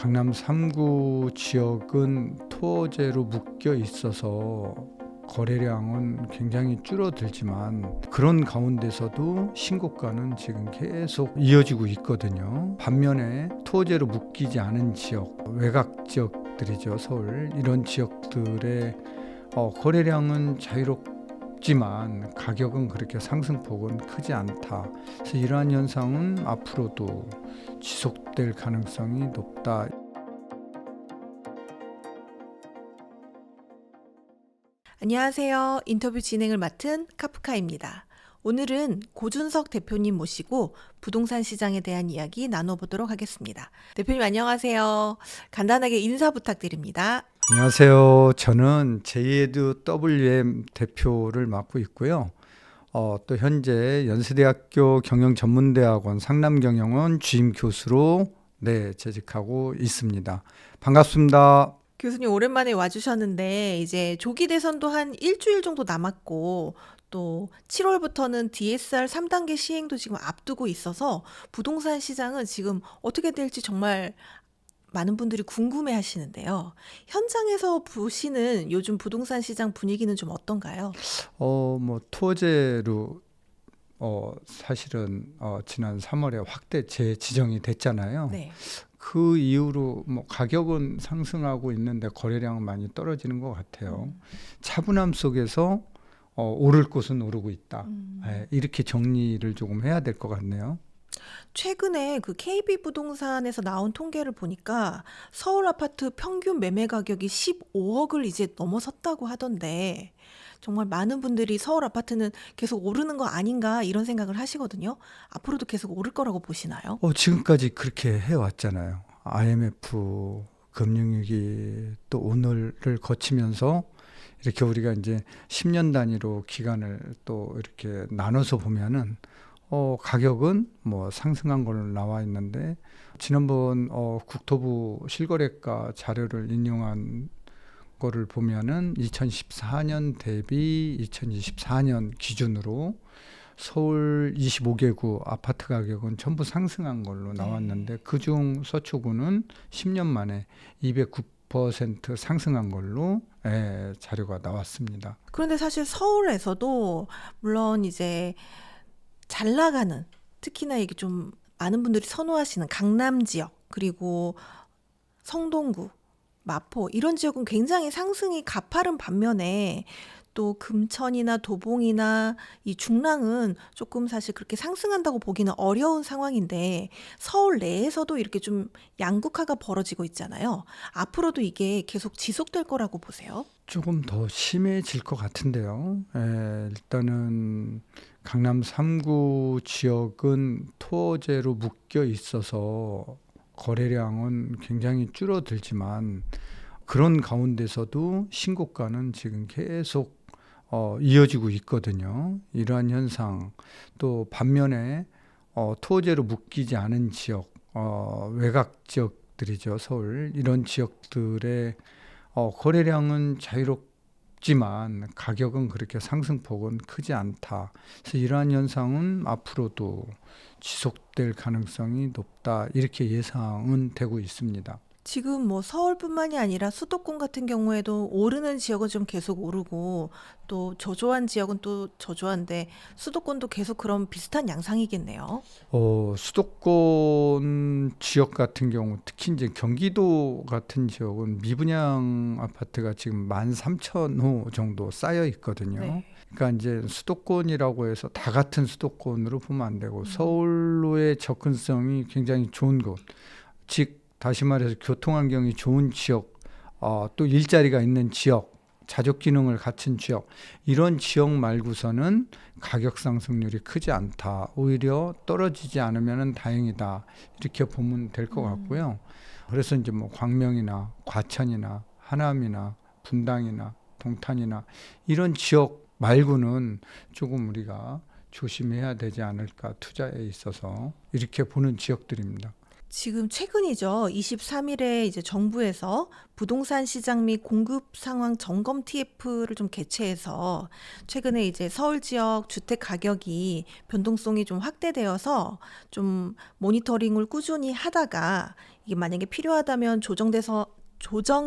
강남 3구 지역은 토지로 묶여 있어서 거래량은 굉장히 줄어들지만 그런 가운데서도 신고가는 지금 계속 이어지고 있거든요. 반면에 토지로 묶이지 않은 지역, 외곽 지역들이죠. 서울 이런 지역들의 거래량은 자유롭지만 가격은 그렇게 상승폭은 크지 않다. 그래서 이러한 현상은 앞으로도 지속될 가능성이 높다. 안녕하세요. 인터뷰 진행을 맡은 카프카입니다. 오늘은 고준석 대표님 모시고 부동산 시장에 대한 이야기 나눠보도록 하겠습니다. 대표님 안녕하세요. 간단하게 인사 부탁드립니다. 안녕하세요. 저는 JWM 대표를 맡고 있고요. 또 현재 연세대학교 경영전문대학원 상남경영원 주임 교수로 재직하고 있습니다. 반갑습니다. 교수님 오랜만에 와주셨는데 이제 조기 대선도 한 일주일 정도 남았고 또 7월부터는 DSR 3단계 시행도 지금 앞두고 있어서 부동산 시장은 지금 어떻게 될지 정말 많은 분들이 궁금해 하시는데요. 현장에서 보시는 요즘 부동산 시장 분위기는 좀 어떤가요? 토제로 사실은 지난 3월에 확대 재지정이 됐잖아요. 네. 그 이후로 가격은 상승하고 있는데 거래량은 많이 떨어지는 것 같아요. 차분함 속에서 오를 곳은 오르고 있다. 이렇게 정리를 조금 해야 될 것 같네요. 최근에 그 KB 부동산에서 나온 통계를 보니까 서울 아파트 평균 매매 가격이 15억을 이제 넘어섰다고 하던데 정말 많은 분들이 서울 아파트는 계속 오르는 거 아닌가 이런 생각을 하시거든요. 앞으로도 계속 오를 거라고 보시나요? 지금까지 그렇게 해왔잖아요. IMF 금융위기 또 오늘을 거치면서 이렇게 우리가 이제 10년 단위로 기간을 또 이렇게 나눠서 보면은 가격은 상승한 걸로 나와 있는데 지난번 국토부 실거래가 자료를 인용한 거를 보면은 2014년 대비 2024년 기준으로 서울 25개구 아파트 가격은 전부 상승한 걸로 나왔는데 그중 서초구는 10년 만에 209% 상승한 걸로 자료가 나왔습니다. 그런데 사실 서울에서도 물론 이제 잘 나가는 특히나 이게 좀 많은 분들이 선호하시는 강남 지역 그리고 성동구, 마포 이런 지역은 굉장히 상승이 가파른 반면에 또 금천이나 도봉이나 이 중랑은 조금 사실 그렇게 상승한다고 보기는 어려운 상황인데 서울 내에서도 이렇게 좀 양극화가 벌어지고 있잖아요. 앞으로도 이게 계속 지속될 거라고 보세요? 조금 더 심해질 것 같은데요. 일단은 강남 3구 지역은 토지로 묶여 있어서 거래량은 굉장히 줄어들지만 그런 가운데서도 신고가는 지금 계속 이어지고 있거든요. 이러한 현상 또 반면에 토지로 묶이지 않은 지역 외곽 지역들이죠. 서울 이런 지역들의 거래량은 자유롭지만 가격은 그렇게 상승폭은 크지 않다. 그래서 이러한 현상은 앞으로도 지속될 가능성이 높다. 이렇게 예상은 되고 있습니다. 지금 뭐 서울뿐만이 아니라 수도권 같은 경우에도 오르는 지역은 좀 계속 오르고 또 저조한 지역은 또 저조한데 수도권도 계속 그런 비슷한 양상이겠네요. 수도권 지역 같은 경우 특히 이제 경기도 같은 지역은 미분양 아파트가 지금 13,000호 정도 쌓여 있거든요. 네. 그러니까 이제 수도권이라고 해서 다 같은 수도권으로 보면 안 되고 서울로의 접근성이 굉장히 좋은 곳, 즉 다시 말해서 교통환경이 좋은 지역, 또 일자리가 있는 지역, 자족 기능을 갖춘 지역 이런 지역 말고서는 가격 상승률이 크지 않다. 오히려 떨어지지 않으면 다행이다. 이렇게 보면 될 것 같고요. 그래서 이제 광명이나 과천이나 하남이나 분당이나 동탄이나 이런 지역 말고는 조금 우리가 조심해야 되지 않을까 투자에 있어서 이렇게 보는 지역들입니다. 지금 최근이죠. 23일에 이제 정부에서 부동산 시장 및 공급 상황 점검 TF를 좀 개최해서 최근에 이제 서울 지역 주택 가격이 변동성이 좀 확대되어서 좀 모니터링을 꾸준히 하다가 이게 만약에 필요하다면 조정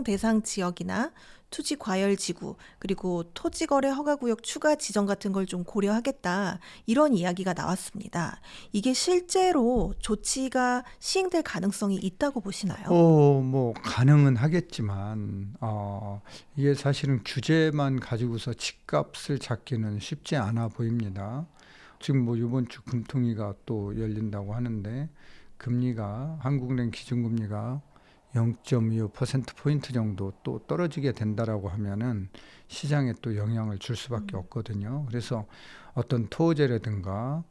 대상 지역이나 투지 과열 지구 그리고 토지 거래 허가 구역 추가 지정 같은 걸 좀 고려하겠다 이런 이야기가 나왔습니다. 이게 실제로 조치가 시행될 가능성이 있다고 보시나요? 뭐 가능은 하겠지만 이게 사실은 규제만 가지고서 집값을 잡기는 쉽지 않아 보입니다. 지금 뭐 이번 주 금통위가 또 열린다고 하는데 금리가 한국은행 기준금리가 0.25%포인트 정도 또 떨어지게 된다라고 하면은 시장에 또 영향을 줄 수밖에 없거든요. 그래서 어떤 토지라든가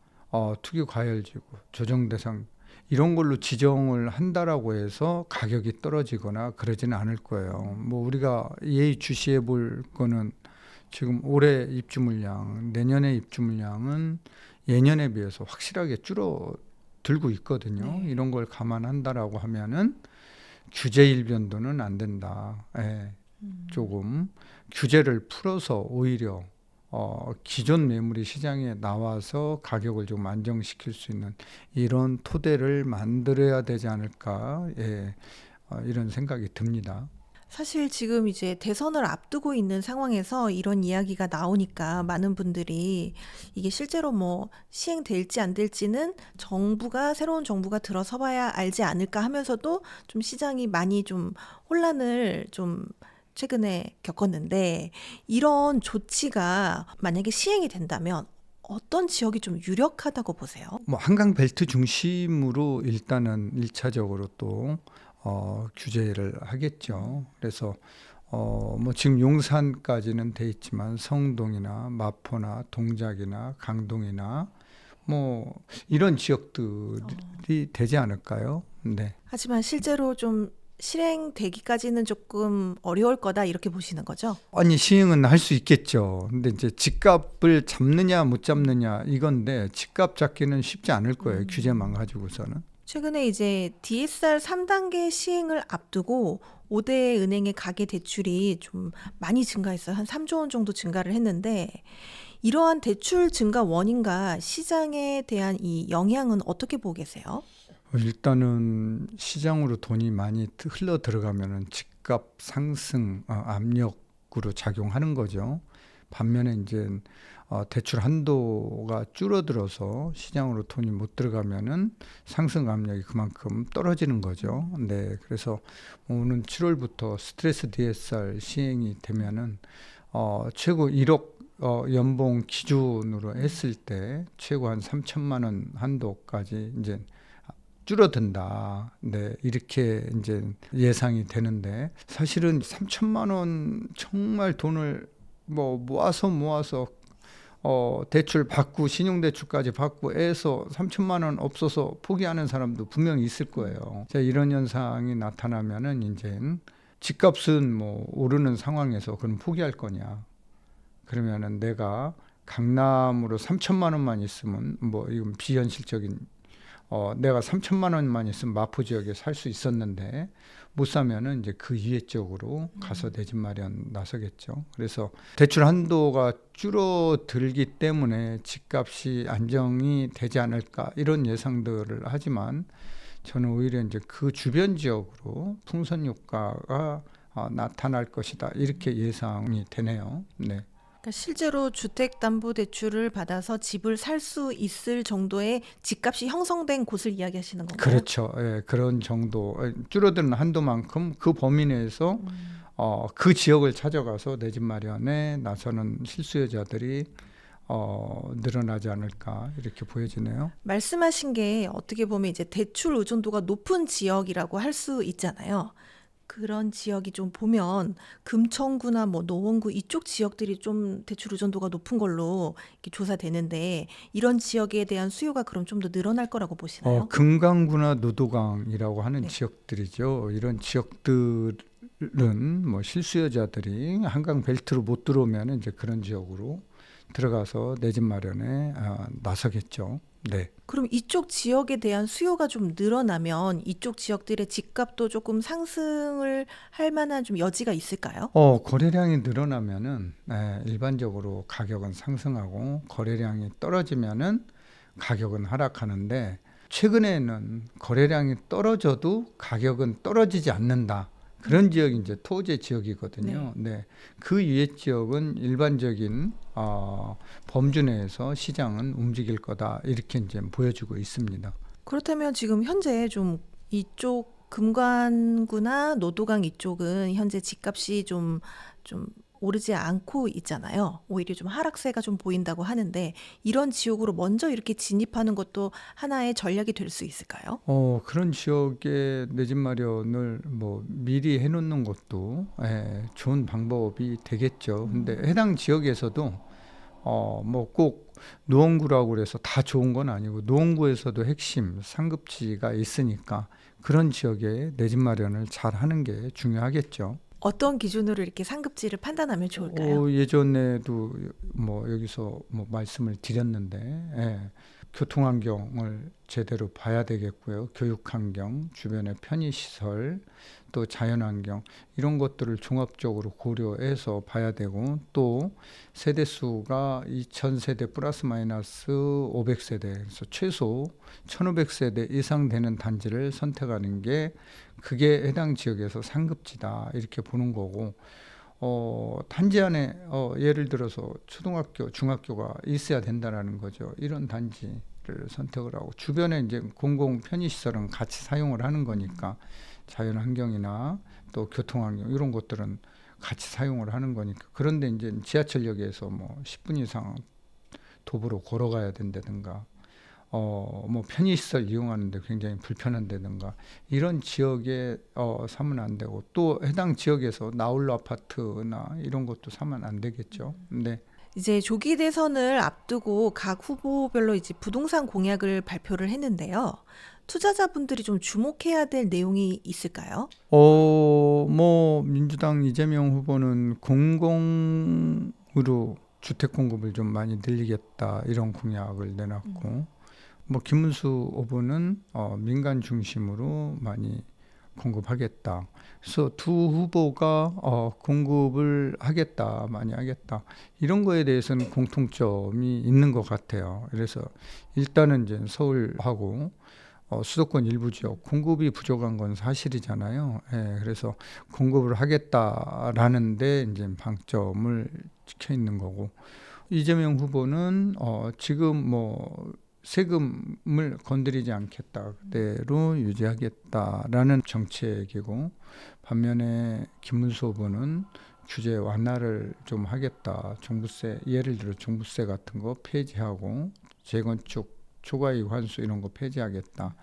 투기 과열지구, 조정 대상 이런 걸로 지정을 한다라고 해서 가격이 떨어지거나 그러지는 않을 거예요. 뭐 우리가 예의주시해 볼 거는 지금 올해 입주 물량, 내년의 입주 물량은 예년에 비해서 확실하게 줄어들고 있거든요. 네. 이런 걸 감안한다라고 하면은 규제 일변도는 안 된다. 예, 조금 규제를 풀어서 오히려 기존 매물이 시장에 나와서 가격을 좀 안정시킬 수 있는 이런 토대를 만들어야 되지 않을까. 예, 이런 생각이 듭니다. 사실 지금 이제 대선을 앞두고 있는 상황에서 이런 이야기가 나오니까 많은 분들이 이게 실제로 뭐 시행될지 안 될지는 새로운 정부가 들어서 봐야 알지 않을까 하면서도 좀 시장이 많이 좀 혼란을 좀 최근에 겪었는데 이런 조치가 만약에 시행이 된다면 어떤 지역이 좀 유력하다고 보세요? 뭐 한강 벨트 중심으로 일단은 1차적으로 또 규제를 하겠죠. 그래서 뭐 지금 용산까지는 돼 있지만 성동이나 마포나 동작이나 강동이나 뭐 이런 지역들이 되지 않을까요? 네. 하지만 실제로 좀 실행되기까지는 조금 어려울 거다 이렇게 보시는 거죠? 아니 시행은 할 수 있겠죠. 근데 이제 집값을 잡느냐 못 잡느냐 이건데 집값 잡기는 쉽지 않을 거예요. 규제만 가지고서는. 최근에 이제 DSR 3단계 시행을 앞두고 5대 은행의 가계 대출이 좀 많이 증가했어요. 한 3조 원 정도 증가를 했는데 이러한 대출 증가 원인과 시장에 대한 이 영향은 어떻게 보고 계세요? 일단은 시장으로 돈이 많이 흘러 들어가면은 집값 상승 압력으로 작용하는 거죠. 반면에 이제 대출 한도가 줄어들어서 시장으로 돈이 못 들어가면은 상승 압력이 그만큼 떨어지는 거죠. 네, 그래서 오는 7월부터 스트레스 DSR 시행이 되면은 최고 1억 연봉 기준으로 했을 때 최고 한 3천만 원 한도까지 이제 줄어든다. 네, 이렇게 이제 예상이 되는데 사실은 3천만 원 정말 돈을 뭐 모아서 대출 받고 신용대출까지 받고 해서 3천만 원 없어서 포기하는 사람도 분명히 있을 거예요. 자, 이런 현상이 나타나면은 이제 집값은 뭐 오르는 상황에서 그럼 포기할 거냐? 그러면은 내가 강남으로 3천만 원만 있으면 뭐 이건 비현실적인 내가 3천만 원만 있으면 마포 지역에 살 수 있었는데 못 사면은 이제 그 이외 쪽으로 가서 내 집 마련 나서겠죠. 그래서 대출 한도가 줄어들기 때문에 집값이 안정이 되지 않을까 이런 예상들을 하지만 저는 오히려 이제 그 주변 지역으로 풍선 효과가 나타날 것이다 이렇게 예상이 되네요. 네. 그러니까 실제로 주택담보대출을 받아서 집을 살 수 있을 정도의 집값이 형성된 곳을 이야기하시는 건가요? 그렇죠. 예, 그런 정도 줄어드는 한도만큼 그 범위 내에서 그 지역을 찾아가서 내 집 마련에 나서는 실수요자들이 늘어나지 않을까 이렇게 보여지네요. 말씀하신 게 어떻게 보면 이제 대출 의존도가 높은 지역이라고 할 수 있잖아요. 그런 지역이 좀 보면 금천구나 뭐 노원구 이쪽 지역들이 좀 대출 의존도가 높은 걸로 이렇게 조사되는데 이런 지역에 대한 수요가 그럼 좀 더 늘어날 거라고 보시나요? 금강구나 노도강이라고 하는 네. 지역들이죠. 이런 지역들은 뭐 실수요자들이 한강 벨트로 못 들어오면 이제 그런 지역으로 들어가서 내 집 마련에 나서겠죠. 네. 그럼 이쪽 지역에 대한 수요가 좀 늘어나면 이쪽 지역들의 집값도 조금 상승을 할 만한 좀 여지가 있을까요? 거래량이 늘어나면은 일반적으로 가격은 상승하고 거래량이 떨어지면은 가격은 하락하는데 최근에는 거래량이 떨어져도 가격은 떨어지지 않는다. 그런 지역이 이제 토제 지역이거든요. 네. 그 이외 지역은 일반적인 범주 내에서 시장은 움직일 거다. 이렇게 이제 보여주고 있습니다. 그렇다면 지금 현재 좀 이쪽 금관구나 노도강 이쪽은 현재 집값이 좀 오르지 않고 있잖아요. 오히려 좀 하락세가 좀 보인다고 하는데 이런 지역으로 먼저 이렇게 진입하는 것도 하나의 전략이 될 수 있을까요? 그런 지역에 내 집 마련을 뭐 미리 해놓는 것도 좋은 방법이 되겠죠. 근데 해당 지역에서도 뭐 꼭 노원구라고 그래서 다 좋은 건 아니고 노원구에서도 핵심 상급지가 있으니까 그런 지역에 내 집 마련을 잘 하는 게 중요하겠죠. 어떤 기준으로 이렇게 상급지를 판단하면 좋을까요? 예전에도 뭐 여기서 뭐 말씀을 드렸는데 교통 환경을 제대로 봐야 되겠고요. 교육 환경, 주변의 편의 시설, 또 자연 환경 이런 것들을 종합적으로 고려해서 봐야 되고 또 세대 수가 2000세대 플러스 마이너스 500세대 그래서 최소 1500세대 이상 되는 단지를 선택하는 게 그게 해당 지역에서 상급지다 이렇게 보는 거고 단지 안에 예를 들어서 초등학교, 중학교가 있어야 된다라는 거죠. 이런 단지를 선택을 하고 주변에 이제 공공 편의시설은 같이 사용을 하는 거니까 자연 환경이나 또 교통 환경 이런 것들은 같이 사용을 하는 거니까 그런데 이제 지하철역에서 뭐 10분 이상 도보로 걸어가야 된다든가 뭐 편의시설 이용하는데 굉장히 불편한다든가 이런 지역에 사면 안 되고 또 해당 지역에서 나홀로 아파트나 이런 것도 사면 안 되겠죠. 네. 이제 조기 대선을 앞두고 각 후보별로 이제 부동산 공약을 발표를 했는데요. 투자자분들이 좀 주목해야 될 내용이 있을까요? 뭐 민주당 이재명 후보는 공공으로 주택 공급을 좀 많이 늘리겠다 이런 공약을 내놨고 뭐 김문수 후보는 민간 중심으로 많이 공급하겠다. 그래서 두 후보가 공급을 하겠다, 많이 하겠다. 이런 거에 대해서는 공통점이 있는 것 같아요. 그래서 일단은 이제 서울하고 수도권 일부 지역 공급이 부족한 건 사실이잖아요. 그래서 공급을 하겠다라는데 이제 방점을 찍혀 있는 거고 이재명 후보는 지금 뭐 세금을 건드리지 않겠다 그대로 유지하겠다라는 정책이고 반면에 김문수 후보는 규제 완화를 좀 하겠다. 종부세 예를 들어 종부세 같은 거 폐지하고 재건축 초과이익 환수 이런 거 폐지하겠다.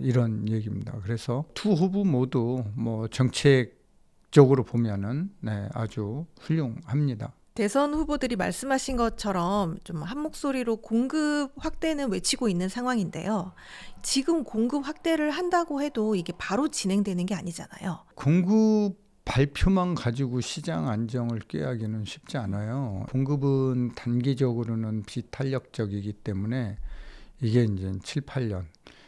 이런 얘기입니다. 그래서 두 후보 모두 뭐 정책적으로 보면은 아주 훌륭합니다. 대선 후보들이 말씀하신 것처럼 좀 한 목소리로 공급 확대는 외치고 있는 상황인데요. 지금 공급 확대를 한다고 해도 이게 바로 진행되는 게 아니잖아요. 공급 발표만 가지고 시장 안정을 꾀하기는 쉽지 않아요. 공급은 단기적으로는 비탄력적이기 때문에 이게 이제 7, 8년,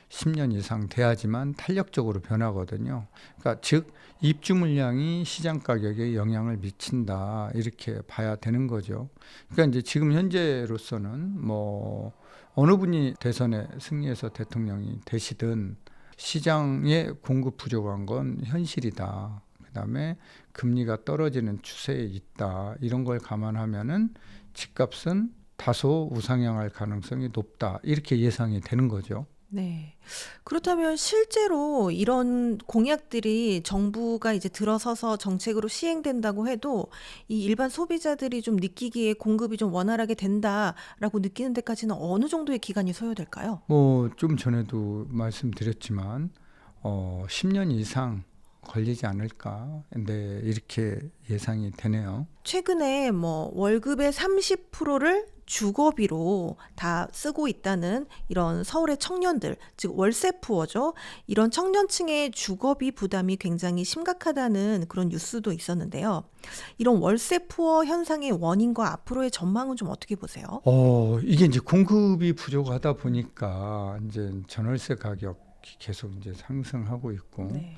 10년 이상 돼야지만 탄력적으로 변하거든요. 그러니까 즉 입주 물량이 시장 가격에 영향을 미친다 이렇게 봐야 되는 거죠. 그러니까 이제 지금 현재로서는 뭐 어느 분이 대선에 승리해서 대통령이 되시든 시장에 공급 부족한 건 현실이다. 그다음에 금리가 떨어지는 추세에 있다. 이런 걸 감안하면은 집값은 다소 우상향할 가능성이 높다. 이렇게 예상이 되는 거죠. 네. 그렇다면 실제로 이런 공약들이 정부가 이제 들어서서 정책으로 시행된다고 해도 이 일반 소비자들이 좀 느끼기에 공급이 좀 원활하게 된다라고 느끼는 데까지는 어느 정도의 기간이 소요될까요? 뭐 좀 전에도 말씀드렸지만 10년 이상 걸리지 않을까. 네, 이렇게 예상이 되네요. 최근에 뭐 월급의 30%를 주거비로 다 쓰고 있다는 이런 서울의 청년들, 즉 월세 푸어죠. 이런 청년층의 주거비 부담이 굉장히 심각하다는 그런 뉴스도 있었는데요. 이런 월세 푸어 현상의 원인과 앞으로의 전망은 좀 어떻게 보세요? 이게 이제 공급이 부족하다 보니까 이제 전월세 가격이 계속 이제 상승하고 있고, 네.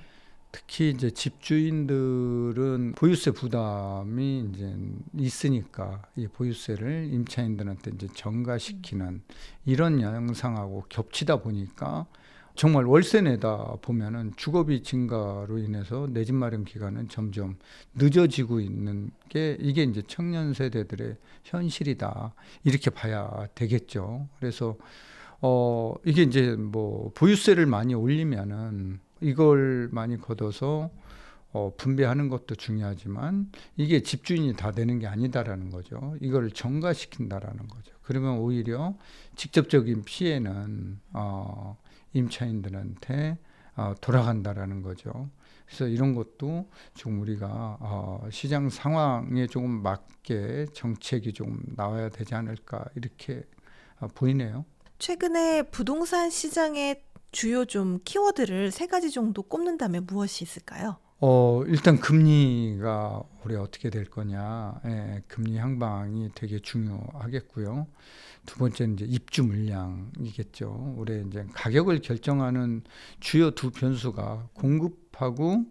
특히 이제 집주인들은 보유세 부담이 이제 있으니까 이 보유세를 임차인들한테 이제 전가시키는 이런 양상하고 겹치다 보니까 정말 월세 내다 보면은 주거비 증가로 인해서 내 집 마련 기간은 점점 늦어지고 있는 게 이게 이제 청년 세대들의 현실이다. 이렇게 봐야 되겠죠. 그래서 이게 이제 뭐 보유세를 많이 올리면은 이걸 많이 걷어서 분배하는 것도 중요하지만 이게 집주인이 다 되는 게 아니다라는 거죠. 이걸 전가시킨다라는 거죠. 그러면 오히려 직접적인 피해는 임차인들한테 돌아간다라는 거죠. 그래서 이런 것도 좀 우리가 시장 상황에 조금 맞게 정책이 좀 나와야 되지 않을까 이렇게 보이네요. 최근에 부동산 시장의 주요 좀 키워드를 세 가지 정도 꼽는다면 무엇이 있을까요? 일단 금리가 올해 어떻게 될 거냐. 예, 금리 향방이 되게 중요하겠고요. 두 번째는 이제 입주 물량이겠죠. 올해 이제 가격을 결정하는 주요 두 변수가 공급하고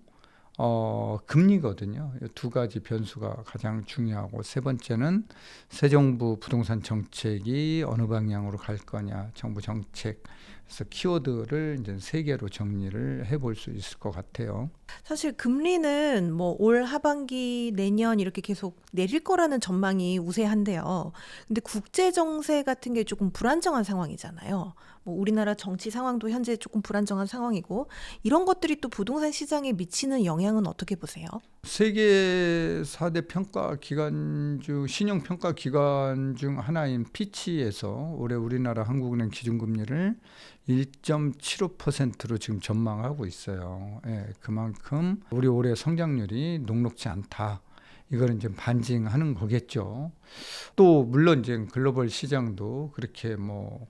금리거든요. 이 두 가지 변수가 가장 중요하고 세 번째는 새 정부 부동산 정책이 어느 방향으로 갈 거냐. 정부 정책. 그래서 키워드를 이제 세 개로 정리를 해볼 수 있을 것 같아요. 사실 금리는 뭐 올 하반기 내년 이렇게 계속 내릴 거라는 전망이 우세한데요. 근데 국제 정세 같은 게 조금 불안정한 상황이잖아요. 뭐 우리나라 정치 상황도 현재 조금 불안정한 상황이고 이런 것들이 또 부동산 시장에 미치는 영향은 어떻게 보세요? 세계 4대 평가 기관 중 신용 평가 기관 중 하나인 피치에서 올해 우리나라 한국은행 기준금리를 1.75%로 지금 전망하고 있어요. 예, 그만큼 우리 올해 성장률이 녹록지 않다. 이걸 이제 반증하는 거겠죠. 또 물론 이제 글로벌 시장도 그렇게 뭐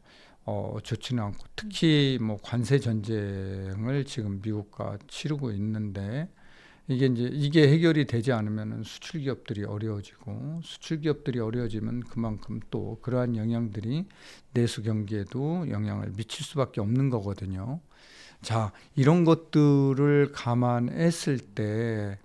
좋지는 않고 특히 뭐 관세 전쟁을 지금 미국과 치르고 있는데 이게 해결이 되지 않으면 수출 기업들이 어려워지고 수출 기업들이 어려워지면 그만큼 또 그러한 영향들이 내수 경기에도 영향을 미칠 수밖에 없는 거거든요. 자, 이런 것들을 감안했을 때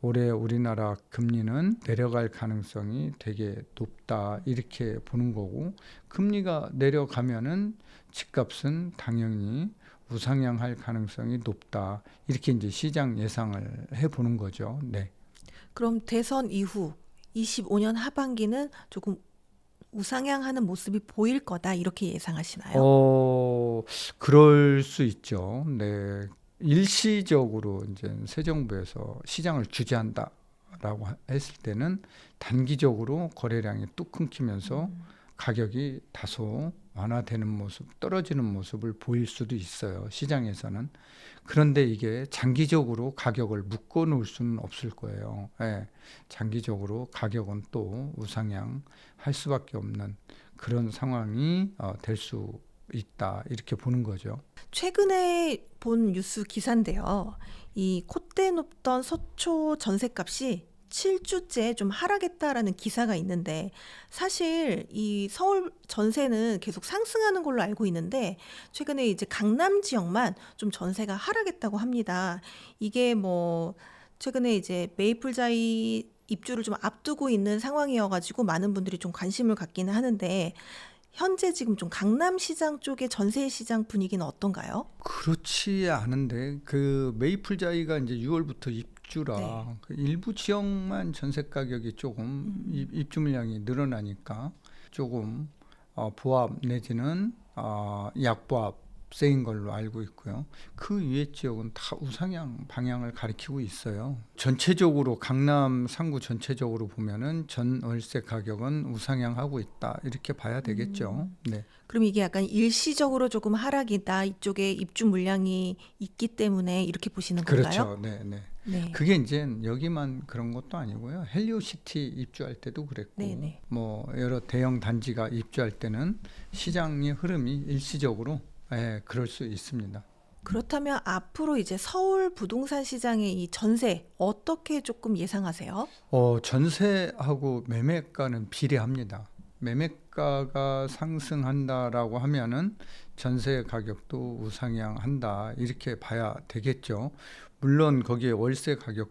올해 우리나라 금리는 내려갈 가능성이 되게 높다 이렇게 보는 거고 금리가 내려가면은 집값은 당연히 우상향할 가능성이 높다 이렇게 이제 시장 예상을 해보는 거죠. 네. 그럼 대선 이후 25년 하반기는 조금 우상향하는 모습이 보일 거다 이렇게 예상하시나요? 그럴 수 있죠. 네. 일시적으로 이제 새 정부에서 시장을 규제한다라고 했을 때는 단기적으로 거래량이 뚝 끊기면서 가격이 다소 완화되는 모습, 떨어지는 모습을 보일 수도 있어요. 시장에서는. 그런데 이게 장기적으로 가격을 묶어 놓을 수는 없을 거예요. 예, 장기적으로 가격은 또 우상향 할 수밖에 없는 그런 상황이 될 수 있다. 이렇게 보는 거죠. 최근에 본 뉴스 기사인데요. 이 콧대 높던 서초 전셋값이 7주째 좀 하락했다라는 기사가 있는데 사실 이 서울 전세는 계속 상승하는 걸로 알고 있는데 최근에 이제 강남 지역만 좀 전세가 하락했다고 합니다. 이게 뭐 최근에 이제 메이플자이 입주를 좀 앞두고 있는 상황이어가지고 많은 분들이 좀 관심을 갖기는 하는데 현재 지금 좀 강남 시장 쪽의 전세 시장 분위기는 어떤가요? 그렇지 않은데 그 메이플자이가 이제 6월부터 입주라 네. 그 일부 지역만 전세 가격이 조금 입주 물량이 늘어나니까 조금 보합 내지는 약보합 세인 걸로 알고 있고요. 그 위에 지역은 다 우상향 방향을 가리키고 있어요. 전체적으로 강남 상구 전체적으로 보면은 전 월세 가격은 우상향하고 있다 이렇게 봐야 되겠죠. 네. 그럼 이게 약간 일시적으로 조금 하락이다. 이쪽에 입주 물량이 있기 때문에 이렇게 보시는 건가요? 그렇죠. 네, 네. 네. 그게 이제 여기만 그런 것도 아니고요. 헬리오시티 입주할 때도 그랬고, 네네. 뭐 여러 대형 단지가 입주할 때는 시장의 흐름이 일시적으로 그럴 수 있습니다. 그렇다면 앞으로 이제 서울 부동산 시장의 이 전세 어떻게 조금 예상하세요? 전세하고 매매가는 비례합니다. 매매가가 상승한다라고 하면은 전세 가격도 우상향한다 이렇게 봐야 되겠죠. 물론 거기에 월세 가격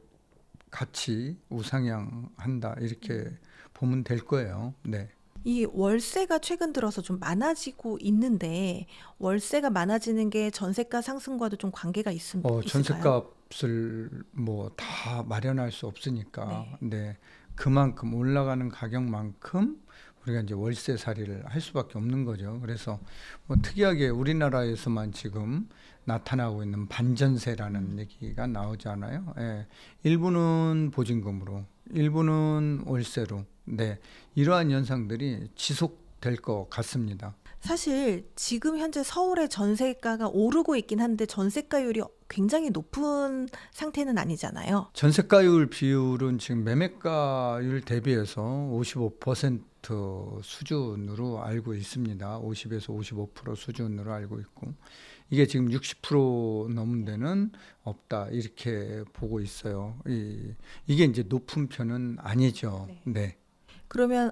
같이 우상향한다 이렇게 보면 될 거예요. 네. 이 월세가 최근 들어서 좀 많아지고 있는데 월세가 많아지는 게 전세가 상승과도 좀 관계가 있을까요? 전셋값을 뭐 다 마련할 수 없으니까, 네, 그만큼 올라가는 가격만큼 우리가 이제 월세살이를 할 수밖에 없는 거죠. 그래서 뭐 특이하게 우리나라에서만 지금 나타나고 있는 반전세라는 얘기가 나오잖아요. 예, 일부는 보증금으로, 일부는 월세로, 네, 이러한 현상들이 지속될 것 같습니다. 사실 지금 현재 서울의 전세가가 오르고 있긴 한데 전세가율이 굉장히 높은 상태는 아니잖아요. 전세가율 비율은 지금 매매가율 대비해서 55% 수준으로 알고 있습니다. 50에서 55% 수준으로 알고 있고, 이게 지금 60% 넘은 데는 없다 이렇게 보고 있어요. 이게 이제 높은 편은 아니죠. 네. 그러면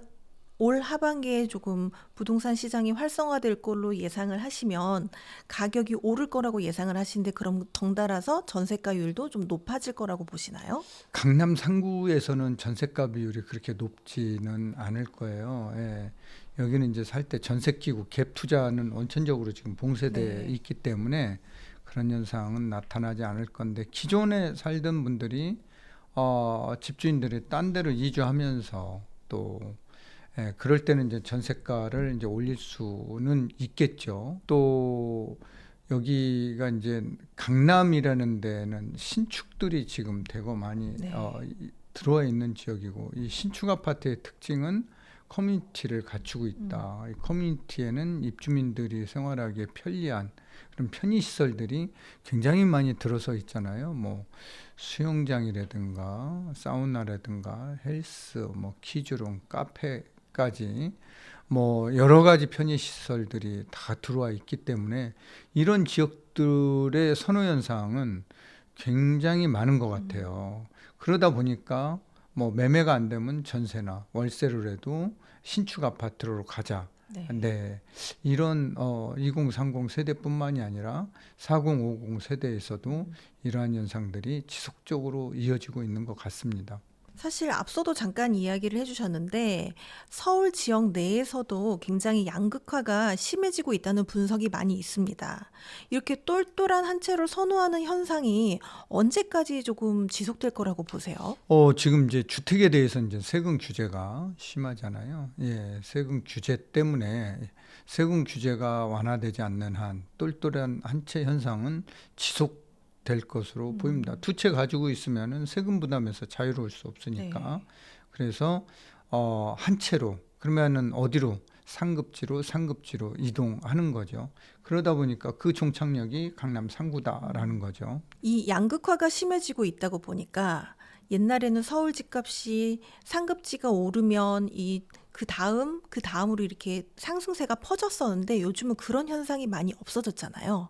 올 하반기에 조금 부동산 시장이 활성화될 걸로 예상을 하시면 가격이 오를 거라고 예상을 하시는데 그럼 덩달아서 전세가율도 좀 높아질 거라고 보시나요? 강남 상구에서는 전세가 비율이 그렇게 높지는 않을 거예요. 예. 여기는 이제 살 때 전세 끼고 갭 투자는 원천적으로 지금 봉쇄돼 있기 때문에 그런 현상은 나타나지 않을 건데, 기존에 살던 분들이 집주인들이 딴 데로 이주하면서 또 그럴 때는 이제 전세가를 이제 올릴 수는 있겠죠. 또 여기가 이제 강남이라는 데는 신축들이 지금 대거 많이 들어와 있는 지역이고, 이 신축 아파트의 특징은 커뮤니티를 갖추고 있다. 이 커뮤니티에는 입주민들이 생활하기에 편리한 그런 편의시설들이 굉장히 많이 들어서 있잖아요. 뭐 수영장이라든가 사우나라든가 헬스, 뭐 키즈룸, 카페까지 뭐 여러 가지 편의시설들이 다 들어와 있기 때문에 이런 지역들의 선호 현상은 굉장히 많은 것 같아요. 그러다 보니까 뭐 매매가 안 되면 전세나 월세로라도 신축 아파트로 가자. 네, 이런 2030 세대뿐만이 아니라 4050 세대에서도 이러한 현상들이 지속적으로 이어지고 있는 것 같습니다. 사실 앞서도 잠깐 이야기를 해주셨는데 서울 지역 내에서도 굉장히 양극화가 심해지고 있다는 분석이 많이 있습니다. 이렇게 똘똘한 한 채를 선호하는 현상이 언제까지 조금 지속될 거라고 보세요? 지금 이제 주택에 대해서 이제 세금 규제가 심하잖아요. 예, 세금 규제 때문에 세금 규제가 완화되지 않는 한 똘똘한 한 채 현상은 지속될 것으로 보입니다. 두 채 가지고 있으면은 세금 부담에서 자유로울 수 없으니까. 그래서 한 채로, 그러면은 어디로, 상급지로 이동하는 거죠. 그러다 보니까 그 종착역이 강남 상구다라는 거죠. 이 양극화가 심해지고 있다고 보니까 옛날에는 서울 집값이 상급지가 오르면 그 다음으로 이렇게 상승세가 퍼졌었는데 요즘은 그런 현상이 많이 없어졌잖아요.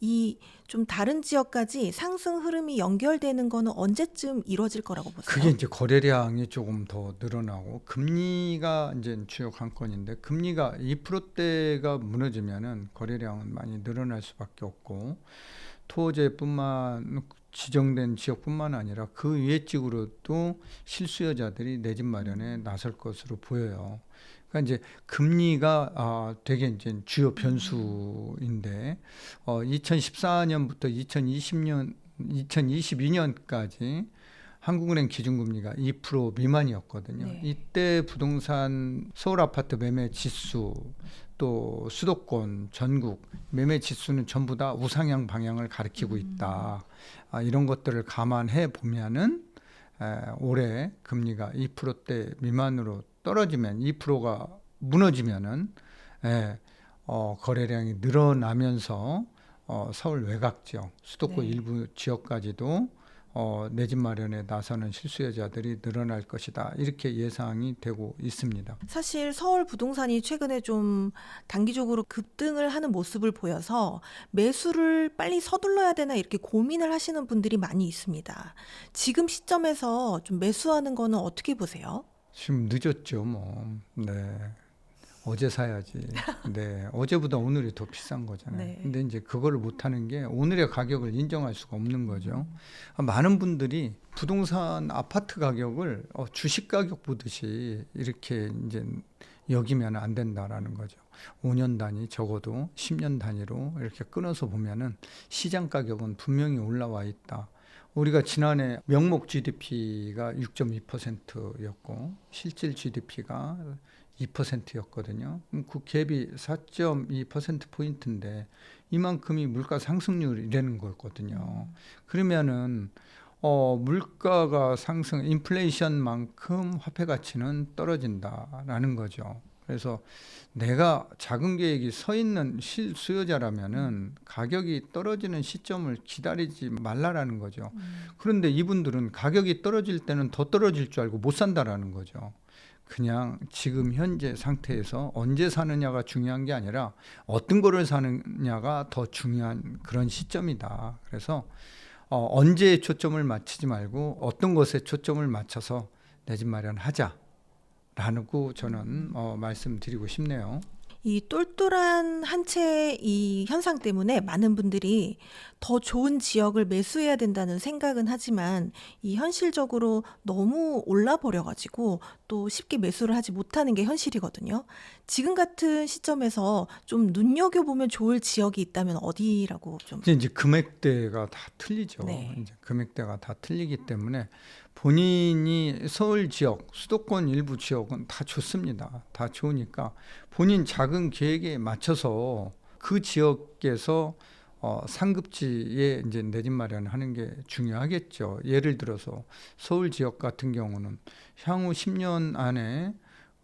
이 좀 다른 지역까지 상승 흐름이 연결되는 거는 언제쯤 이루어질 거라고 보세요? 그게 이제 거래량이 조금 더 늘어나고, 금리가 이제 주요 관건인데, 금리가 2%대가 무너지면은 거래량은 많이 늘어날 수밖에 없고, 토지뿐만 지정된 지역뿐만 아니라 그 위에 지구로도 실수요자들이 내 집 마련에 나설 것으로 보여요. 그러니까 이제 금리가 되게 이제 주요 변수인데, 2014년부터 2022년까지 한국은행 기준금리가 2% 미만이었거든요. 네. 이때 부동산 서울 아파트 매매 지수 또 수도권 전국 매매 지수는 전부 다 우상향 방향을 가리키고 있다. 이런 것들을 감안해 보면은 올해 금리가 2%대 미만으로 떨어지면 2%가 무너지면은 거래량이 늘어나면서 서울 외곽 지역, 수도권 네. 일부 지역까지도 내 집 마련에 나서는 실수요자들이 늘어날 것이다. 이렇게 예상이 되고 있습니다. 사실 서울 부동산이 최근에 좀 단기적으로 급등을 하는 모습을 보여서 매수를 빨리 서둘러야 되나 이렇게 고민을 하시는 분들이 많이 있습니다. 지금 시점에서 좀 매수하는 거는 어떻게 보세요? 지금 늦었죠, 뭐. 네. 어제 사야지. 네. 어제보다 오늘이 더 비싼 거잖아요. 네. 근데 이제 그거를 못 하는 게 오늘의 가격을 인정할 수가 없는 거죠. 많은 분들이 부동산 아파트 가격을 주식 가격 보듯이 이렇게 이제 여기면 안 된다라는 거죠. 5년 단위 적어도 10년 단위로 이렇게 끊어서 보면은 시장 가격은 분명히 올라와 있다. 우리가 지난해 명목 GDP가 6.2%였고 실질 GDP가 2%였거든요. 그 갭이 4.2%포인트인데 이만큼이 물가 상승률이라는 거거든요. 그러면은 물가가 상승, 인플레이션만큼 화폐 가치는 떨어진다라는 거죠. 그래서 내가 자금 계획이 서 있는 실수요자라면은 가격이 떨어지는 시점을 기다리지 말라라는 거죠. 그런데 이분들은 가격이 떨어질 때는 더 떨어질 줄 알고 못 산다라는 거죠. 그냥 지금 현재 상태에서 언제 사느냐가 중요한 게 아니라 어떤 거를 사느냐가 더 중요한 그런 시점이다. 그래서 언제에 초점을 맞추지 말고 어떤 것에 초점을 맞춰서 내 집 마련하자라고 저는 말씀드리고 싶네요. 이 똘똘한 한 채의 이 현상 때문에 많은 분들이 더 좋은 지역을 매수해야 된다는 생각은 하지만 이 현실적으로 너무 올라 버려가지고 또 쉽게 매수를 하지 못하는 게 현실이거든요. 지금 같은 시점에서 좀 눈여겨보면 좋을 지역이 있다면 어디라고 좀. 이제 금액대가 다 틀리죠. 네. 이제 금액대가 다 틀리기 때문에 본인이 서울 지역, 수도권 일부 지역은 다 좋습니다. 다 좋으니까 본인 작은 계획에 맞춰서 그 지역에서 상급지에 이제 내 집 마련하는 게 중요하겠죠. 예를 들어서 서울 지역 같은 경우는 향후 10년 안에